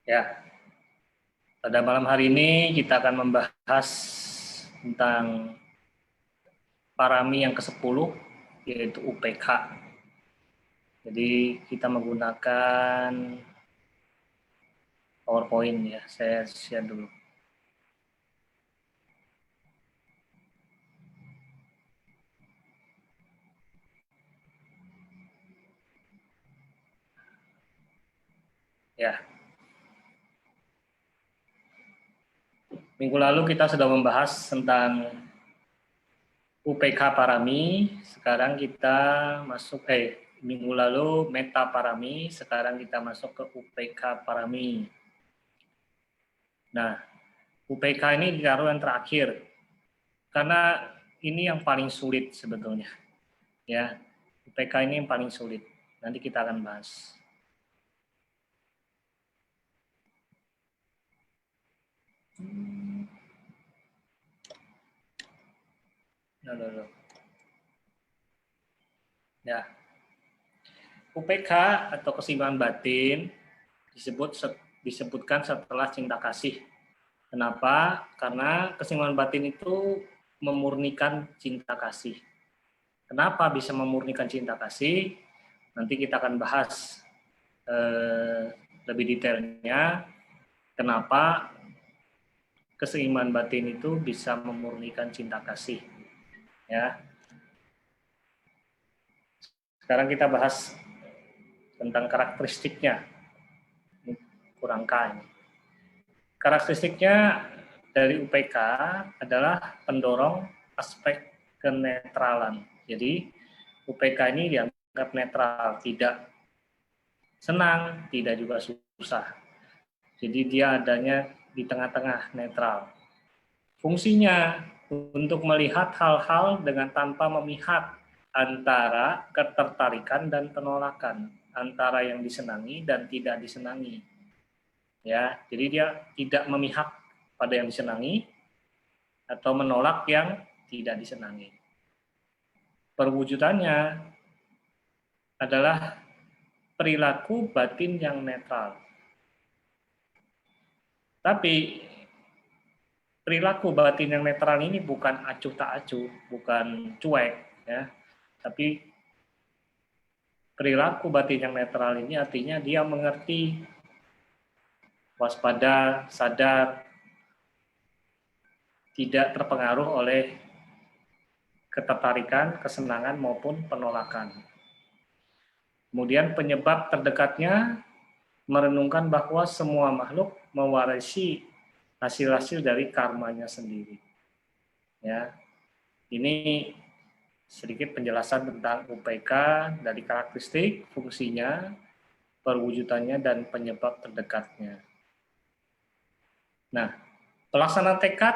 Ya, pada malam hari ini kita akan membahas tentang parami yang ke-10, yaitu UPK. Jadi kita menggunakan PowerPoint ya, saya share dulu. Ya, minggu lalu kita sudah membahas tentang UPK parami, sekarang kita masuk, minggu lalu meta parami, sekarang kita masuk ke UPK parami. Nah, UPK ini ditaruh yang terakhir, karena ini yang paling sulit sebetulnya. Ya, UPK ini yang paling sulit. Nanti kita akan bahas. Ya, UPK atau keseimbangan batin disebutkan setelah cinta kasih. Kenapa? Karena keseimbangan batin itu memurnikan cinta kasih. Kenapa bisa memurnikan cinta kasih? Nanti kita akan bahas lebih detailnya. Kenapa keseimbangan batin itu bisa memurnikan cinta kasih? Ya. Sekarang kita bahas tentang karakteristiknya. Kurang K ini. Karakteristiknya dari UPK adalah pendorong aspek kenetralan. Jadi UPK ini dianggap netral, tidak senang, tidak juga susah. Jadi dia adanya di tengah-tengah, netral. Fungsinya untuk melihat hal-hal dengan tanpa memihak antara ketertarikan dan penolakan, antara yang disenangi dan tidak disenangi. Ya, jadi dia tidak memihak pada yang disenangi atau menolak yang tidak disenangi. Perwujudannya adalah perilaku batin yang netral. Tapi perilaku batin yang netral ini bukan acuh tak acuh, bukan cuek, ya. Tapi perilaku batin yang netral ini artinya dia mengerti, waspada, sadar, tidak terpengaruh oleh ketertarikan, kesenangan maupun penolakan. Kemudian penyebab terdekatnya merenungkan bahwa semua makhluk mewarisi hasil-hasil dari karmanya sendiri. Ya, ini sedikit penjelasan tentang UPK dari karakteristik, fungsinya, perwujudannya, dan penyebab terdekatnya. Nah, pelaksanaan tekad,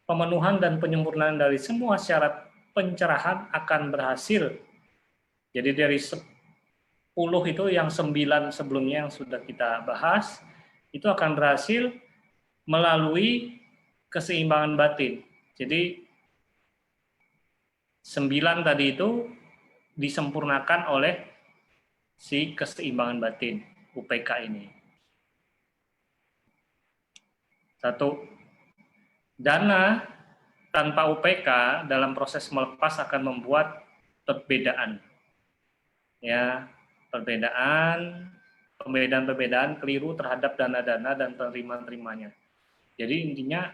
pemenuhan dan penyempurnaan dari semua syarat pencerahan akan berhasil. Jadi dari 10 itu yang 9 sebelumnya yang sudah kita bahas, itu akan berhasil melalui keseimbangan batin. Jadi 9 tadi itu disempurnakan oleh si keseimbangan batin, UPK ini. 1. Dana tanpa UPK dalam proses melepas akan membuat perbedaan. Ya, perbedaan keliru terhadap dana-dana dan penerima-terimanya. Jadi intinya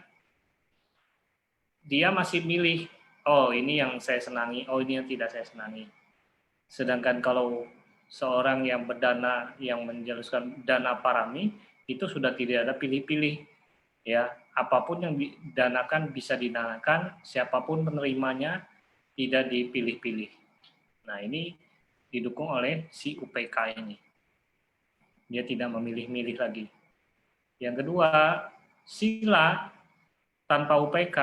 dia masih milih, oh ini yang saya senangi, oh ini yang tidak saya senangi. Sedangkan kalau seorang yang berdana, yang menjelaskan dana parami, itu sudah tidak ada pilih-pilih. Ya, apapun yang didanakan bisa didanakan, siapapun penerimanya tidak dipilih-pilih. Nah, ini didukung oleh si UPK ini. Dia tidak memilih-milih lagi. Yang kedua, sila tanpa UPK,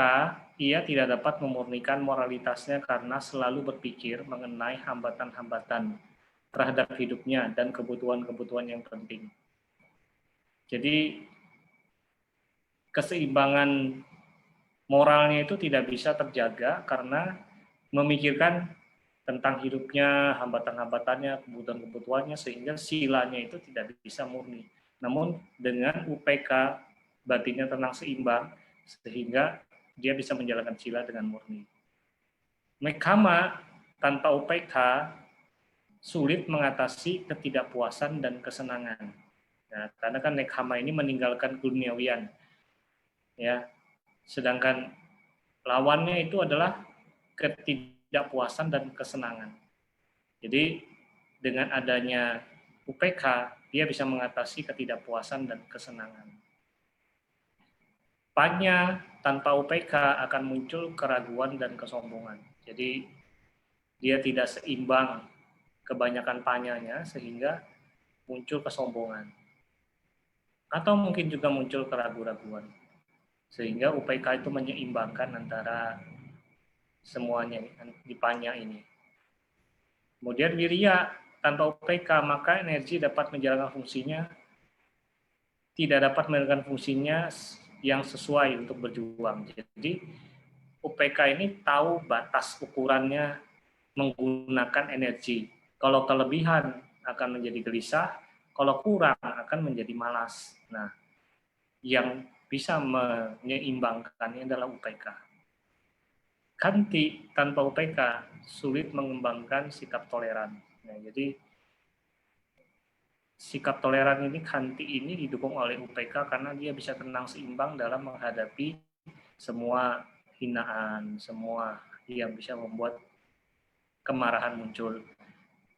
ia tidak dapat memurnikan moralitasnya karena selalu berpikir mengenai hambatan-hambatan terhadap hidupnya dan kebutuhan-kebutuhan yang penting. Jadi, keseimbangan moralnya itu tidak bisa terjaga karena memikirkan tentang hidupnya, hambatan-hambatannya, kebutuhan-kebutuhannya, sehingga silanya itu tidak bisa murni. Namun dengan UPK batinnya tenang seimbang, sehingga dia bisa menjalankan sila dengan murni. Nekama tanpa UPK sulit mengatasi ketidakpuasan dan kesenangan. Nah, karena kan nekama ini meninggalkan duniawian, ya. Sedangkan lawannya itu adalah ketidakpuasan dan kesenangan. Jadi dengan adanya UPK, dia bisa mengatasi ketidakpuasan dan kesenangan. Panya tanpa UPK akan muncul keraguan dan kesombongan. Jadi dia tidak seimbang kebanyakan panyanya sehingga muncul kesombongan. Atau mungkin juga muncul keraguan-raguan. Sehingga UPK itu menyeimbangkan antara semuanya di panya ini. Kemudian wirya tanpa UPK, maka energi dapat menjalankan fungsinya, tidak dapat menjalankan fungsinya yang sesuai untuk berjuang. Jadi UPK ini tahu batas ukurannya menggunakan energi. Kalau kelebihan akan menjadi gelisah, kalau kurang akan menjadi malas. Nah, yang bisa menyeimbangkannya adalah UPK. Kanti tanpa UPK sulit mengembangkan sikap toleran. Nah, jadi sikap toleran ini, Kanti ini didukung oleh UPK karena dia bisa tenang seimbang dalam menghadapi semua hinaan, semua yang bisa membuat kemarahan muncul.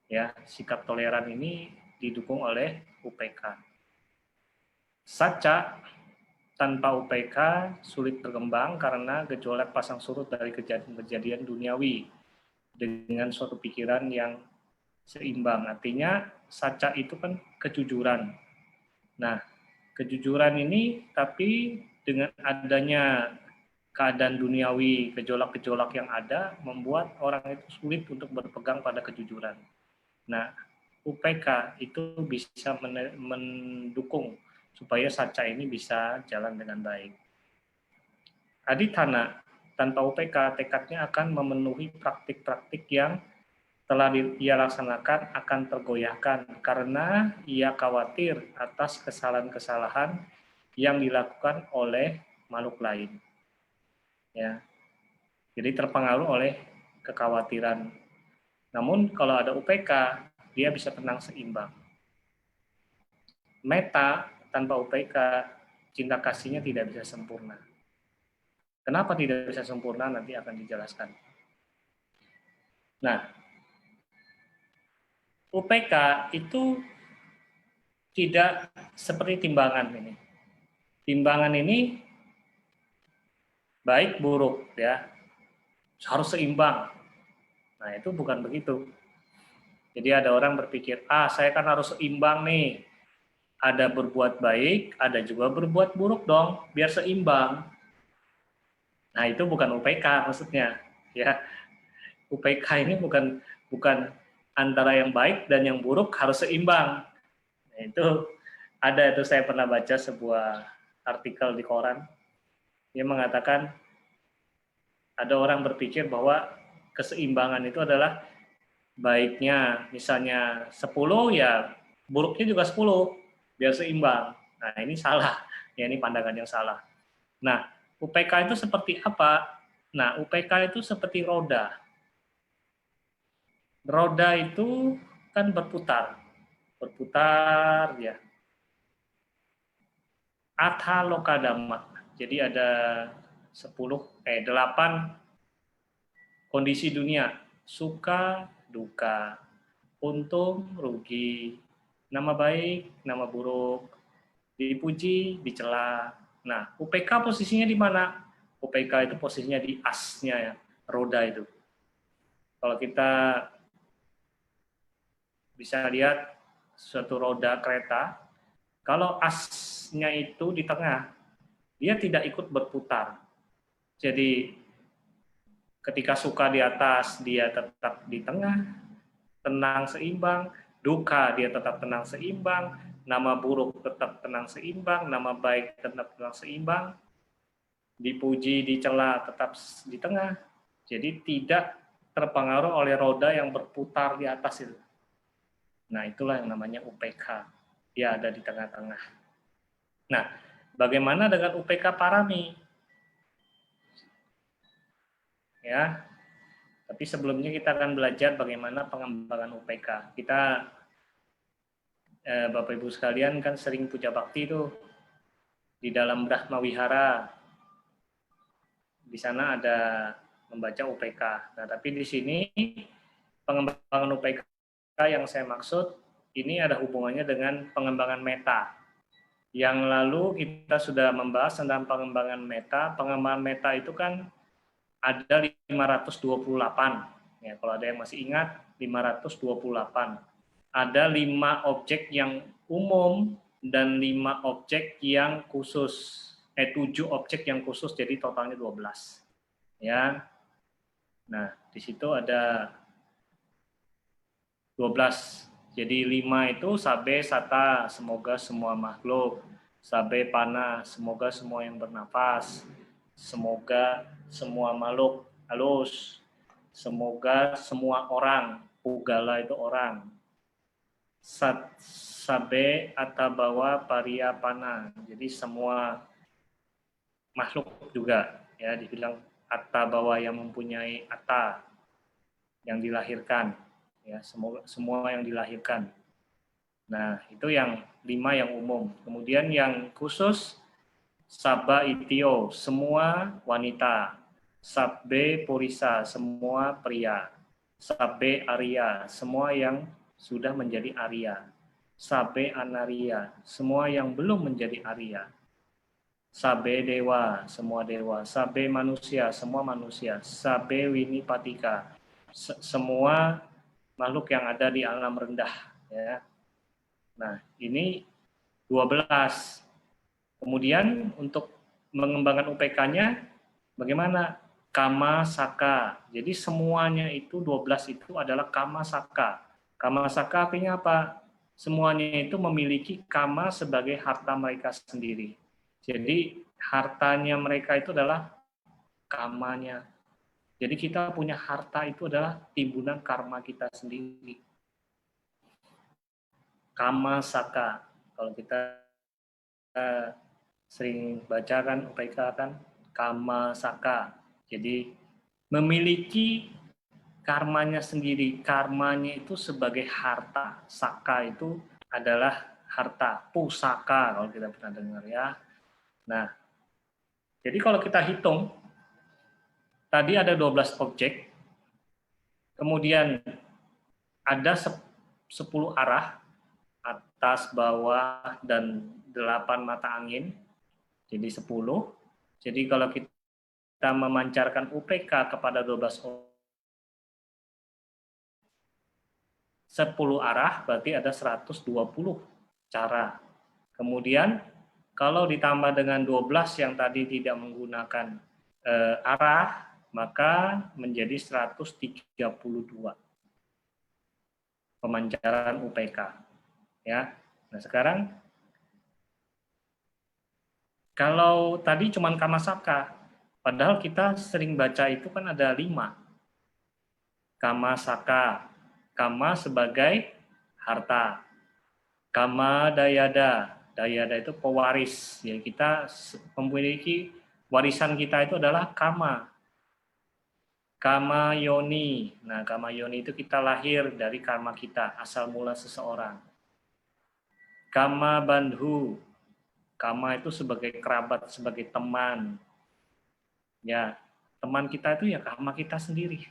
Ya, sikap toleran ini didukung oleh UPK. Saca tanpa UPK sulit berkembang karena gejolak pasang surut dari kejadian-kejadian duniawi dengan suatu pikiran yang seimbang. Artinya saca itu kan kejujuran. Nah, kejujuran ini tapi dengan adanya keadaan duniawi, gejolak-gejolak yang ada membuat orang itu sulit untuk berpegang pada kejujuran. Nah, UPK itu bisa mendukung supaya saca ini bisa jalan dengan baik. Adithana tanpa UPK, tekadnya akan memenuhi praktik-praktik yang telah ia laksanakan akan tergoyahkan karena ia khawatir atas kesalahan-kesalahan yang dilakukan oleh makhluk lain. Ya, jadi terpengaruh oleh kekhawatiran. Namun kalau ada UPK, dia bisa tenang seimbang. Meta tanpa UPK, cinta kasihnya tidak bisa sempurna. Kenapa tidak bisa sempurna nanti akan dijelaskan. Nah, UPK itu tidak seperti timbangan ini. Timbangan ini baik buruk ya, harus seimbang. Nah, itu bukan begitu. Jadi ada orang berpikir, saya kan harus seimbang nih. Ada berbuat baik, ada juga berbuat buruk dong, biar seimbang. Nah, itu bukan UPK maksudnya, ya. UPK ini bukan antara yang baik dan yang buruk harus seimbang. Nah, itu saya pernah baca sebuah artikel di koran. Dia mengatakan ada orang berpikir bahwa keseimbangan itu adalah baiknya misalnya 10 ya buruknya juga 10 biar seimbang. Nah, ini salah. Ya, ini pandangan yang salah. Nah, UPK itu seperti apa? Nah, UPK itu seperti roda. Roda itu kan berputar. Berputar ya. Atha lokadama. Jadi ada 8 kondisi dunia. Suka, duka, untung, rugi, nama baik, nama buruk, dipuji, dicela. Nah, UPK posisinya di mana? UPK itu posisinya di asnya ya, roda itu. Kalau kita bisa lihat suatu roda kereta, kalau asnya itu di tengah, dia tidak ikut berputar. Jadi ketika suka di atas, dia tetap di tengah, tenang seimbang, duka dia tetap tenang seimbang, nama buruk tetap tenang seimbang, nama baik tetap tenang seimbang, dipuji, dicela tetap di tengah. Jadi tidak terpengaruh oleh roda yang berputar di atas itu. Nah, itulah yang namanya UPK. Dia ada di tengah-tengah. Nah, bagaimana dengan UPK Parami? Ya, tapi sebelumnya kita akan belajar bagaimana pengembangan UPK. Kita Bapak Ibu sekalian kan sering puja bakti itu di dalam Brahma Wihara. Di sana ada membaca UPK. Nah, tapi di sini pengembangan UPK yang saya maksud ini ada hubungannya dengan pengembangan meta. Yang lalu kita sudah membahas tentang pengembangan meta. Pengembangan meta itu kan ada 528. Ya, kalau ada yang masih ingat 528. Ada 5 objek yang umum dan 5 objek yang khusus. 7 objek yang khusus, jadi totalnya 12. Ya. Nah, di situ ada 12. Jadi 5 itu sabe, sata, semoga semua makhluk. Sabe, pana, semoga semua yang bernafas. Semoga semua makhluk halus. Semoga semua orang, pugala itu orang. Sabe, atabawa, paria, pana. Jadi semua makhluk juga, ya, dibilang atabawa yang mempunyai atta, yang dilahirkan, ya, semua yang dilahirkan. Nah, itu yang 5 yang umum. Kemudian yang khusus, Saba itio, semua wanita. Sabbe purisa, semua pria. Sabbe Arya, semua yang sudah menjadi Arya. Sabbe Anaria, semua yang belum menjadi Arya. Sabbe dewa, semua dewa. Sabbe manusia, semua manusia. Sabbe winipatika, semua makhluk yang ada di alam rendah. Ya. Nah, ini 12. Kemudian untuk mengembangkan UPK-nya bagaimana? Kama Saka. Jadi semuanya itu 12 itu adalah Kama Saka. Kama Saka artinya apa? Semuanya itu memiliki kama sebagai harta mereka sendiri. Jadi hartanya mereka itu adalah kamanya. Jadi kita punya harta itu adalah timbunan karma kita sendiri. Kama Saka. Kalau kita sering baca kan UPK kan Kama Saka. Jadi memiliki karmanya sendiri. Karmanya itu sebagai harta. Saka itu adalah harta. Pusaka kalau kita pernah dengar ya. Nah, jadi kalau kita hitung tadi ada 12 objek. Kemudian ada 10 arah, atas, bawah, dan 8 mata angin. Jadi 10. Jadi kalau kita memancarkan UPK kepada 12 10 arah berarti ada 120 cara. Kemudian kalau ditambah dengan 12 yang tadi tidak menggunakan arah, maka menjadi 132 pemancaran UPK. Ya. Nah, sekarang kalau tadi cuma Kama Saka, padahal kita sering baca itu kan ada 5. Kama Saka, Kama sebagai harta. Kama Dayada, Dayada itu pewaris. Ya, kita memiliki warisan kita itu adalah Kama. Kama Yoni. Nah, Kama Yoni itu kita lahir dari karma kita, asal mula seseorang. Kama Bandhu. Kama itu sebagai kerabat, sebagai teman. Ya, teman kita itu ya kama kita sendiri.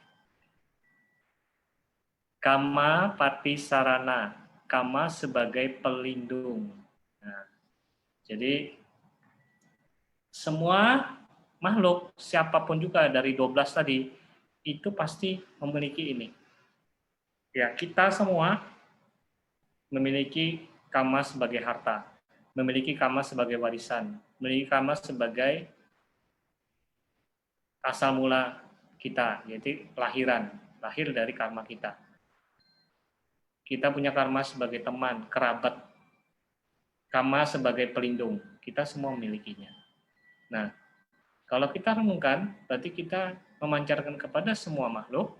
Kama Patisarana, kama sebagai pelindung. Nah, jadi semua makhluk, siapapun juga dari 12 tadi, itu pasti memiliki ini. Ya, kita semua memiliki kama sebagai harta, memiliki kama sebagai warisan, memiliki kama sebagai asal mula kita, yaitu lahiran, lahir dari karma kita. Kita punya karma sebagai teman, kerabat, karma sebagai pelindung. Kita semua memilikinya. Nah, kalau kita renungkan, berarti kita memancarkan kepada semua makhluk,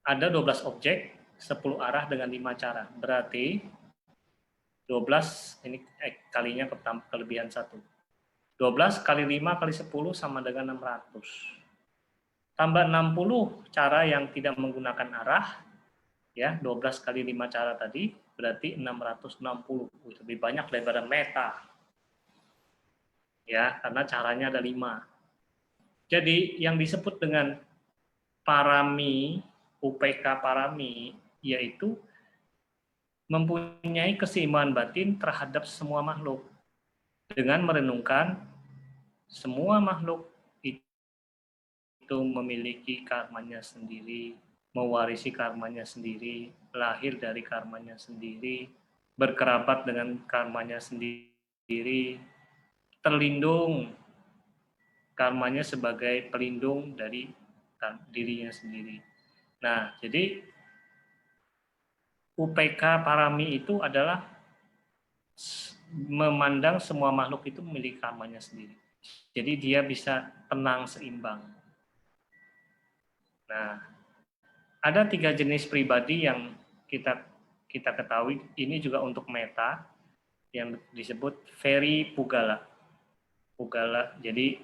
ada 12 objek, 10 arah dengan 5 cara. Berarti 12 ini kalinya kelebihan 1. 12 kali 5 kali 10 sama dengan 600. Tambah 60 cara yang tidak menggunakan arah, ya 12 kali 5 cara tadi, berarti 660. Lebih banyak daripada meta. Ya, karena caranya ada 5. Jadi yang disebut dengan parami, UPK parami, yaitu mempunyai keseimbangan batin terhadap semua makhluk. Dengan merenungkan semua makhluk itu memiliki karmanya sendiri, mewarisi karmanya sendiri, lahir dari karmanya sendiri, berkerabat dengan karmanya sendiri, terlindung karmanya sebagai pelindung dari dirinya sendiri. Nah, jadi UPK parami itu adalah memandang semua makhluk itu memiliki karmanya sendiri. Jadi dia bisa tenang, seimbang. Nah, ada 3 jenis pribadi yang kita ketahui. Ini juga untuk meta yang disebut Feri Pugala. Pugala, jadi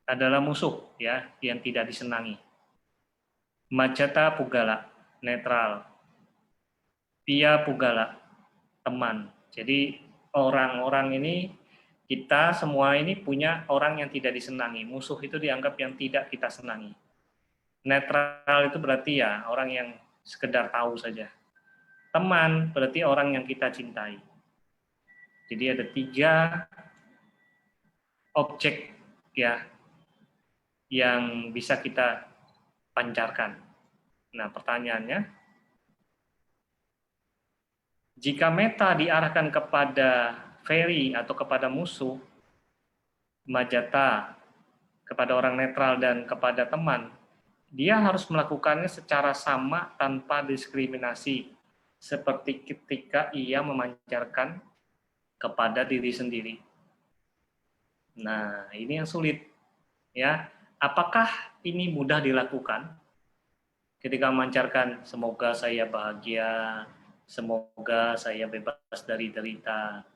adalah musuh ya yang tidak disenangi. Majata Pugala, netral. Pia Pugala, teman. Jadi orang-orang ini, kita semua ini punya orang yang tidak disenangi. Musuh itu dianggap yang tidak kita senangi. Netral itu berarti ya orang yang sekedar tahu saja. Teman berarti orang yang kita cintai. Jadi ada 3 objek ya yang bisa kita pancarkan. Nah, pertanyaannya, jika meta diarahkan kepada feri atau kepada musuh, majata, kepada orang netral dan kepada teman, dia harus melakukannya secara sama tanpa diskriminasi, seperti ketika ia memancarkan kepada diri sendiri. Nah, ini yang sulit. Ya, apakah ini mudah dilakukan? Ketika memancarkan, semoga saya bahagia, semoga saya bebas dari derita.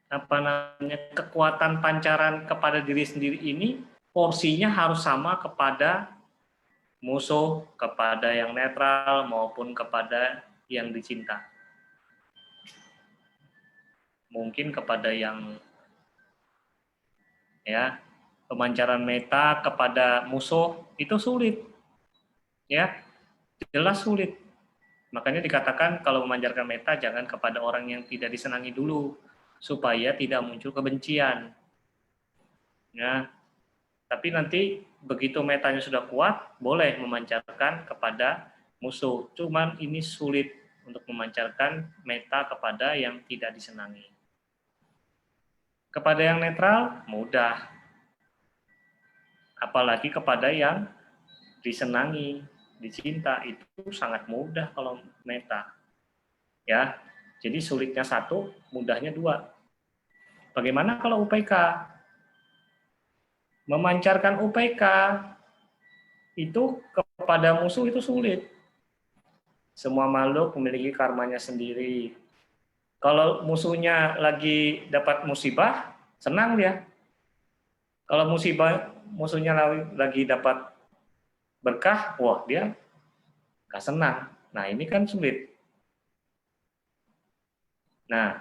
Apa namanya, kekuatan pancaran kepada diri sendiri ini porsinya harus sama kepada musuh, kepada yang netral maupun kepada yang dicinta. Mungkin kepada yang ya pemancaran meta kepada musuh itu sulit, ya jelas sulit. Makanya dikatakan kalau memancarkan meta jangan kepada orang yang tidak disenangi dulu, supaya tidak muncul kebencian. Ya, tapi nanti begitu metanya sudah kuat, boleh memancarkan kepada musuh. Cuman ini sulit untuk memancarkan meta kepada yang tidak disenangi. Kepada yang netral, mudah. Apalagi kepada yang disenangi, dicinta, itu sangat mudah kalau meta. Ya, jadi sulitnya 1, mudahnya 2. Bagaimana kalau UPK? Memancarkan UPK itu kepada musuh itu sulit. Semua makhluk memiliki karmanya sendiri. Kalau musuhnya lagi dapat musibah, senang dia. Kalau musuhnya lagi dapat berkah, wah dia gak senang. Nah, ini kan sulit. Nah,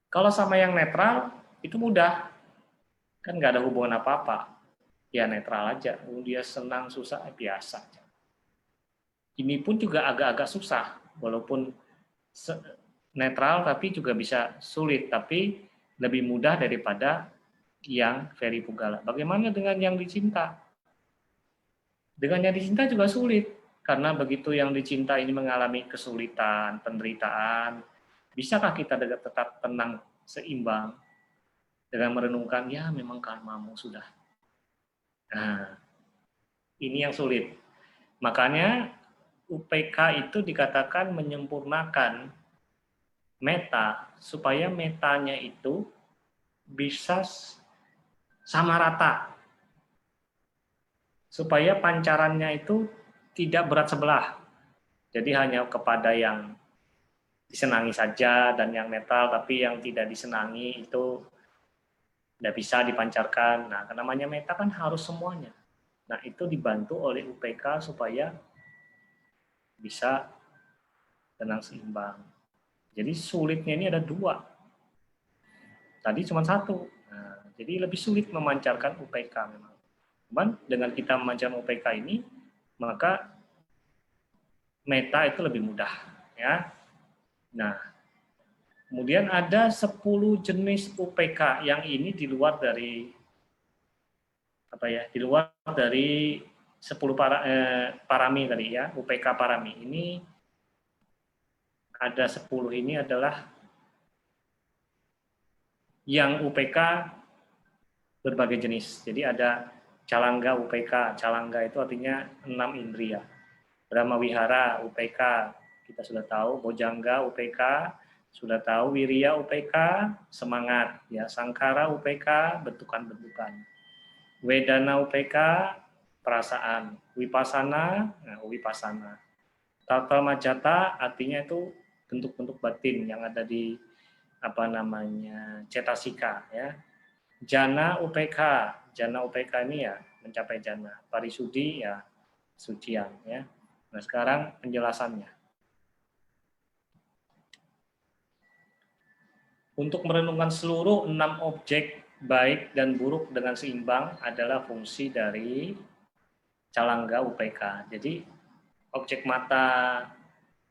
kalau sama yang netral, itu mudah. Kan nggak ada hubungan apa-apa. Ya netral aja. Dia senang, susah, biasa. Ini pun juga agak-agak susah. Walaupun netral, tapi juga bisa sulit. Tapi lebih mudah daripada yang Feri Pugala. Bagaimana dengan yang dicinta? Dengan yang dicinta juga sulit. Karena begitu yang dicinta ini mengalami kesulitan, penderitaan, bisakah kita tetap tenang, seimbang, dengan merenungkan, ya memang karmamu sudah. Nah, ini yang sulit. Makanya UPK itu dikatakan menyempurnakan meta, supaya metanya itu bisa sama rata. Supaya pancarannya itu tidak berat sebelah. Jadi hanya kepada yang disenangi saja dan yang netral, tapi yang tidak disenangi itu tidak bisa dipancarkan. Nah, namanya meta kan harus semuanya. Nah, itu dibantu oleh UPK supaya bisa tenang seimbang. Jadi sulitnya ini ada dua. Tadi cuma satu. Nah, jadi lebih sulit memancarkan UPK memang. Cuman dengan kita memancarkan UPK ini, maka meta itu lebih mudah. Ya. Nah, kemudian ada 10 jenis UPK yang ini di luar dari di luar dari 10 parami tadi ya, UPK parami. Ini ada 10 ini adalah yang UPK berbagai jenis. Jadi ada Calangga UPK. Calangga itu artinya 6 indria. Brahmawihara UPK, kita sudah tahu. Bojangga UPK, sudah tahu. Wiriya UPK, semangat. Ya, Sangkara UPK, bentukan-bentukan. Wedana UPK, perasaan. Wipasana, wipasana. Tata Majata artinya itu bentuk-bentuk batin yang ada di cetasika ya. Jana UPK, jana UPK ini ya mencapai jana. Parisudi ya sucian ya. Nah, sekarang penjelasannya. Untuk merenungkan seluruh 6 objek baik dan buruk dengan seimbang adalah fungsi dari Calangga UPK. Jadi objek mata,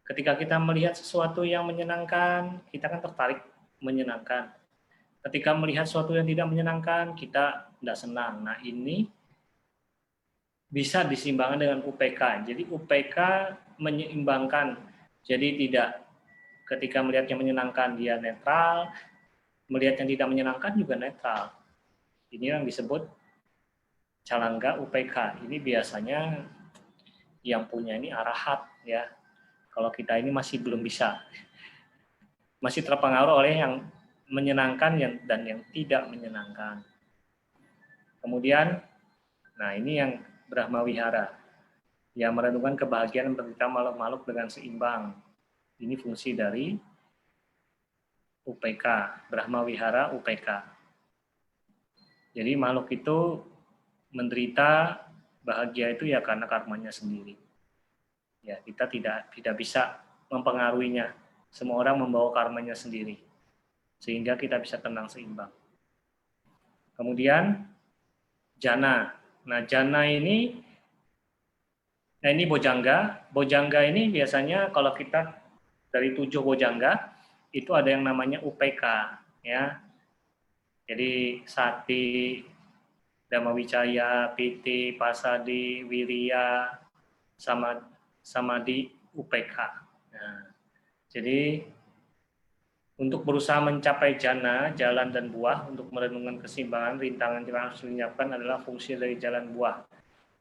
ketika kita melihat sesuatu yang menyenangkan, kita kan tertarik menyenangkan. Ketika melihat sesuatu yang tidak menyenangkan, kita tidak senang. Nah, ini bisa diseimbangkan dengan UPK. Jadi UPK menyeimbangkan. Jadi tidak ketika melihat yang menyenangkan dia netral, melihat yang tidak menyenangkan juga netral. Ini yang disebut Calangga UPK. Ini biasanya yang punya ini arahat ya. Kalau kita ini masih belum bisa. Masih terpengaruh oleh yang menyenangkan dan yang tidak menyenangkan. Kemudian, nah ini yang Brahmawihara, yang merenungkan kebahagiaan menderita makhluk-makhluk dengan seimbang. Ini fungsi dari UPK, Brahmawihara UPK. Jadi makhluk itu menderita bahagia itu ya karena karmanya sendiri. Ya, kita tidak bisa mempengaruhinya. Semua orang membawa karmanya sendiri. Sehingga kita bisa tenang seimbang. Kemudian jana. Nah, jana ini bojangga. Bojangga ini biasanya kalau kita dari 7 bojangga itu ada yang namanya UPK ya. Jadi sati, Dhammawicaya, piti, pasadi, wiriya, samadhi, UPK. Nah, jadi untuk berusaha mencapai jana, jalan dan buah, untuk merenungkan keseimbangan, rintangan yang harus dilenyapkan adalah fungsi dari jalan buah.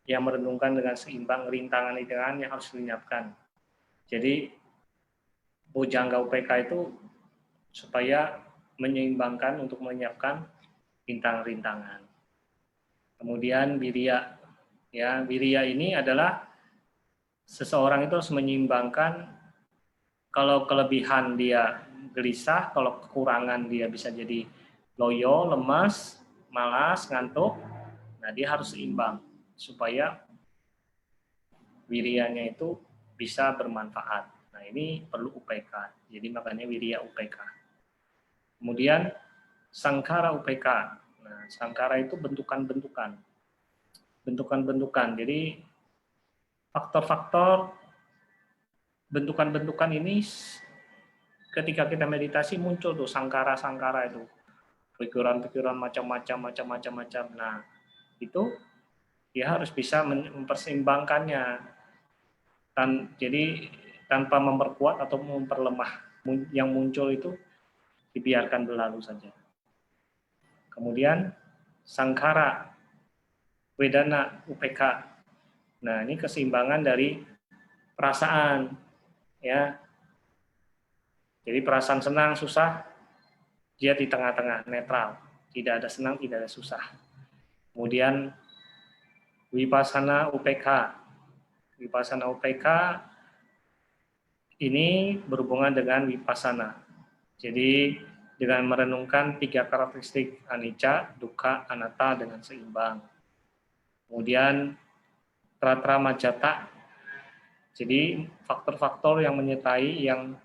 Yang merenungkan dengan seimbang, rintangan-rintangan yang harus dilenyapkan. Jadi, bojangga UPK itu supaya menyeimbangkan untuk menyiapkan rintangan-rintangan. Kemudian wiriya. Ya, wiriya ini adalah seseorang itu harus menyeimbangkan, kalau kelebihan dia gelisah, kalau kekurangan dia bisa jadi loyo, lemas, malas, ngantuk. Nah, dia harus seimbang supaya wirianya itu bisa bermanfaat. Nah, ini perlu UPK. Jadi makanya wiriya UPK. Kemudian sangkara UPK. Nah, sangkara itu bentukan-bentukan. Bentukan-bentukan. Jadi faktor-faktor bentukan-bentukan ini ketika kita meditasi muncul tuh sangkara-sangkara itu. Pikiran-pikiran macam-macam. Nah, itu dia harus bisa memperseimbangkannya. Jadi tanpa memperkuat atau memperlemah. Yang muncul itu dibiarkan berlalu saja. Kemudian sangkara, wedana, UPK. Nah, ini keseimbangan dari perasaan ya. Jadi perasaan senang, susah, dia di tengah-tengah, netral. Tidak ada senang, tidak ada susah. Kemudian wipasana UPK. Wipasana UPK ini berhubungan dengan vipassana. Jadi dengan merenungkan 3 karakteristik anicca, dukkha, anatta dengan seimbang. Kemudian tatra majjata, jadi faktor-faktor yang menyertai yang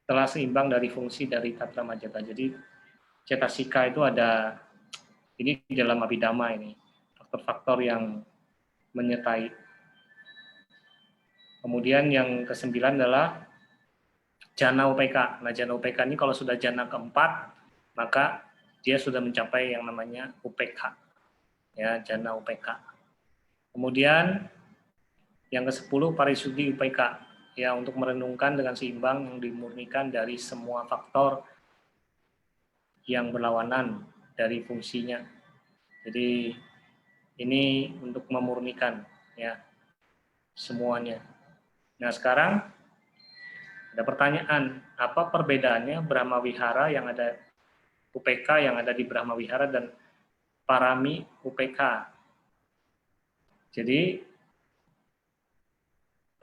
telah seimbang dari fungsi dari tatra majjata. Jadi cetasika itu ada, ini di dalam Abhidhamma ini, faktor-faktor yang menyertai. Kemudian yang ke-9 adalah jana UPK. Nah, jana UPK ini kalau sudah jana keempat, maka dia sudah mencapai yang namanya UPK. Ya, jana UPK. Kemudian yang ke-10 parisuddhi UPK. Ya, untuk merenungkan dengan seimbang yang dimurnikan dari semua faktor yang berlawanan dari fungsinya. Jadi ini untuk memurnikan ya semuanya. Nah, sekarang ada pertanyaan, apa perbedaannya Brahma Wihara yang ada UPK yang ada di Brahma Wihara dan Parami UPK? Jadi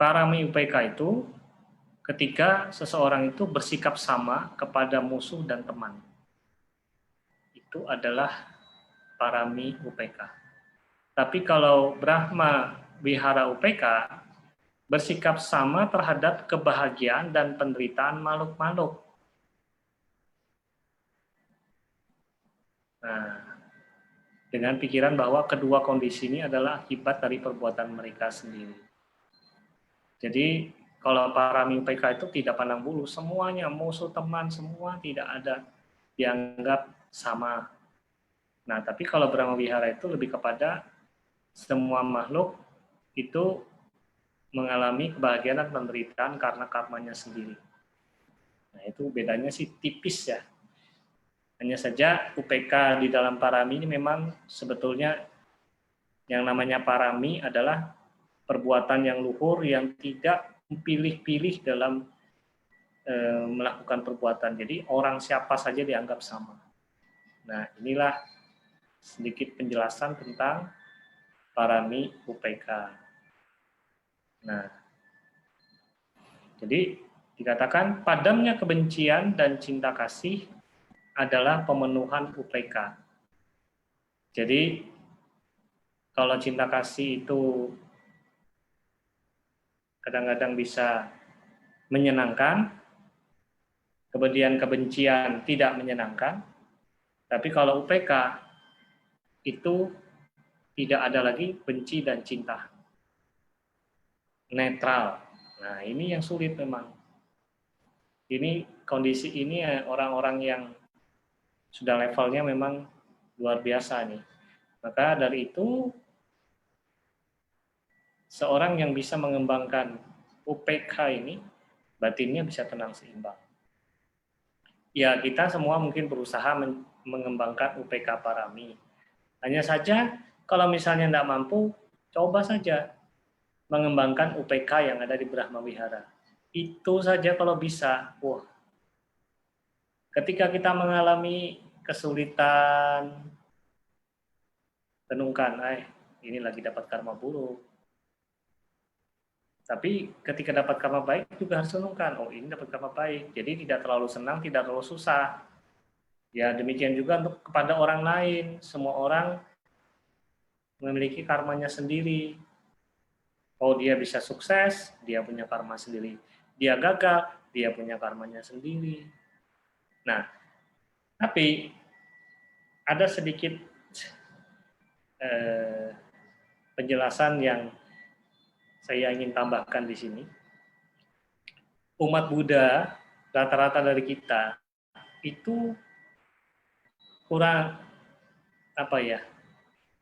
Parami UPK itu ketika seseorang itu bersikap sama kepada musuh dan teman. Itu adalah Parami UPK. Tapi kalau Brahma Wihara UPK bersikap sama terhadap kebahagiaan dan penderitaan makhluk-makhluk. Nah, dengan pikiran bahwa kedua kondisi ini adalah akibat dari perbuatan mereka sendiri. Jadi, kalau Parami UPK itu tidak pandang bulu, semuanya, musuh, teman, semua tidak ada, dianggap sama. Nah, tapi kalau Brahma Wihara itu lebih kepada semua makhluk itu mengalami kebahagiaan dan penderitaan karena karmanya sendiri. Nah, itu bedanya sih tipis ya. Hanya saja UPK di dalam parami ini memang sebetulnya yang namanya parami adalah perbuatan yang luhur yang tidak pilih-pilih dalam melakukan perbuatan. Jadi orang siapa saja dianggap sama. Nah, inilah sedikit penjelasan tentang parami UPK. Nah, jadi dikatakan padamnya kebencian dan cinta kasih adalah pemenuhan UPK. Jadi kalau cinta kasih itu kadang-kadang bisa menyenangkan, kemudian kebencian tidak menyenangkan, tapi kalau UPK itu tidak ada lagi benci dan cinta. Netral. Nah, ini yang sulit memang. Ini kondisi ini orang-orang yang sudah levelnya memang luar biasa nih. Maka dari itu seorang yang bisa mengembangkan UPK ini batinnya bisa tenang seimbang. Ya, kita semua mungkin berusaha mengembangkan UPK parami. Hanya saja kalau misalnya tidak mampu, coba saja mengembangkan UPK yang ada di Brahma Wihara. Itu saja kalau bisa. Wah. Ketika kita mengalami kesulitan, renungkan, ini lagi dapat karma buruk. Tapi ketika dapat karma baik juga harus renungkan, oh ini dapat karma baik. Jadi tidak terlalu senang, tidak terlalu susah. Ya demikian juga untuk kepada orang lain. Semua orang memiliki karmanya sendiri. Oh dia bisa sukses, dia punya karma sendiri. Dia gagal, dia punya karmanya sendiri. Nah, tapi ada sedikit penjelasan yang saya ingin tambahkan di sini. Umat Buddha, rata-rata dari kita, itu kurang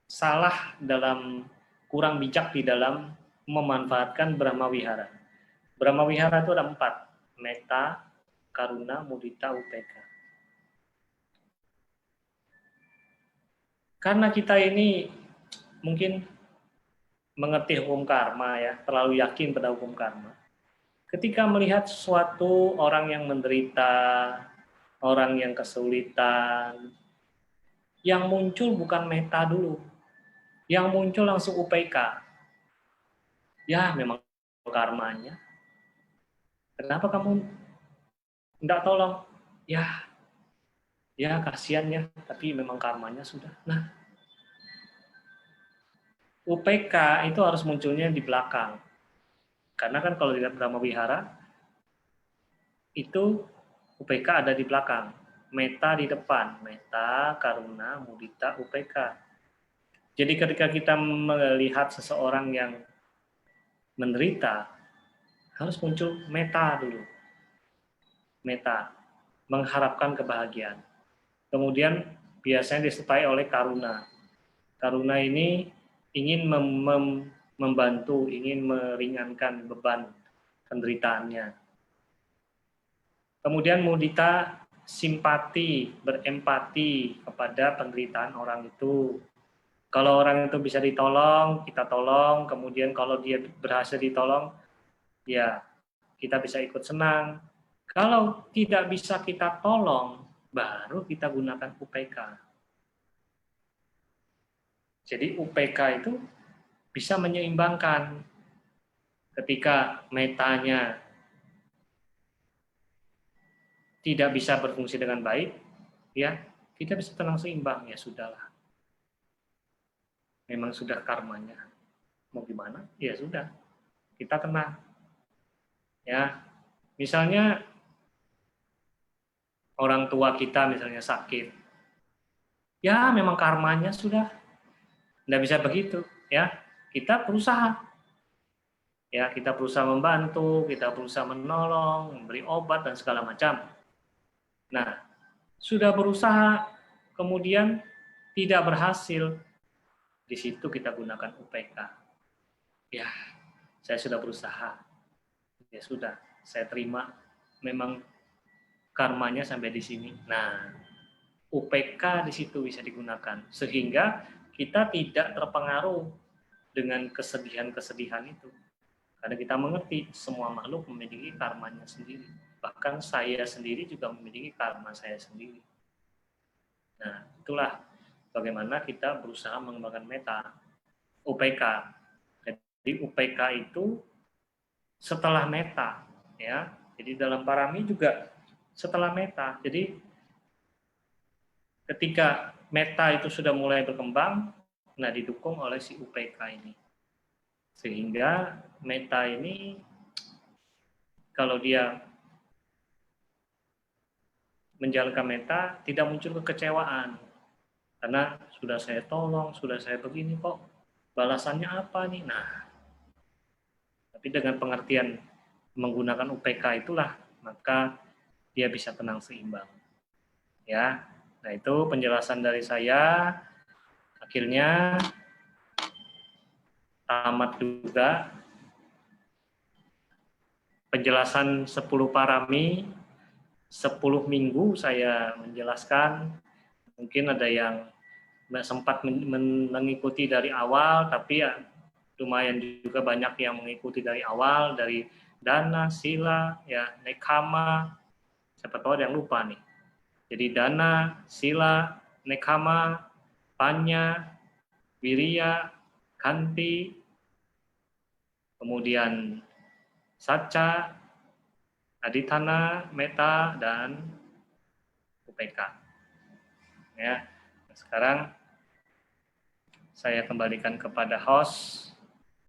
salah dalam, kurang bijak di dalam memanfaatkan Brahma Wihara. Brahma Wihara itu ada 4, metta, karuna, mudita, upeka. Karena kita ini mungkin mengerti hukum karma ya, terlalu yakin pada hukum karma. Ketika melihat suatu orang yang menderita, orang yang kesulitan, yang muncul bukan metta dulu, yang muncul langsung UPK. Ya memang karmanya. Kenapa kamu tidak tolong? Ya, ya kasihan ya, tapi memang karmanya sudah. Nah, UPK itu harus munculnya di belakang. Karena kan kalau di Brahma Wihara, itu UPK ada di belakang. Meta di depan. Meta, karuna, mudita, UPK. Jadi ketika kita melihat seseorang yang menderita, harus muncul meta dulu. Meta, mengharapkan kebahagiaan. Kemudian biasanya disertai oleh karuna. Karuna ini ingin membantu, ingin meringankan beban penderitaannya. Kemudian mudita, simpati, berempati kepada penderitaan orang itu. Kalau orang itu bisa ditolong, kita tolong. Kemudian kalau dia berhasil ditolong, ya kita bisa ikut senang. Kalau tidak bisa kita tolong, baru kita gunakan UPK. Jadi UPK itu bisa menyeimbangkan ketika metanya tidak bisa berfungsi dengan baik, ya kita bisa tenang seimbang, ya sudahlah. Memang sudah karmanya. Mau gimana? Ya sudah, kita tenang. Ya, misalnya orang tua kita misalnya sakit, ya memang karmanya sudah, tidak bisa begitu, ya. Kita berusaha, ya kita berusaha membantu, kita berusaha menolong, memberi obat dan segala macam. Nah, sudah berusaha, kemudian tidak berhasil, di situ kita gunakan UPK. Ya, saya sudah berusaha, ya sudah, saya terima, memang karmanya sampai di sini. Nah, UPK di situ bisa digunakan sehingga kita tidak terpengaruh dengan kesedihan-kesedihan itu. Karena kita mengerti semua makhluk memiliki karmanya sendiri. Bahkan saya sendiri juga memiliki karma saya sendiri. Nah, itulah bagaimana kita berusaha mengembangkan meta, UPK. Jadi UPK itu setelah meta, ya. Jadi dalam parami juga setelah meta. Jadi ketika meta itu sudah mulai berkembang, nah didukung oleh si UPK ini. Sehingga meta ini kalau dia menjalankan meta tidak muncul kekecewaan. Karena sudah saya tolong, sudah saya begini kok, balasannya apa nih? Nah, tapi dengan pengertian menggunakan UPK itulah, maka dia bisa tenang seimbang. Ya, nah itu penjelasan dari saya. Akhirnya tamat juga penjelasan 10 parami, 10 minggu saya menjelaskan. Mungkin ada yang sempat mengikuti dari awal, tapi ya lumayan juga banyak yang mengikuti dari awal, dari dana, sila, ya nekama. Siapa tahu ada yang lupa nih. Jadi dana, sila, nekama, panya, wiriya, kanti, kemudian saca, aditana, meta, dan UPK. Ya, sekarang saya kembalikan kepada host.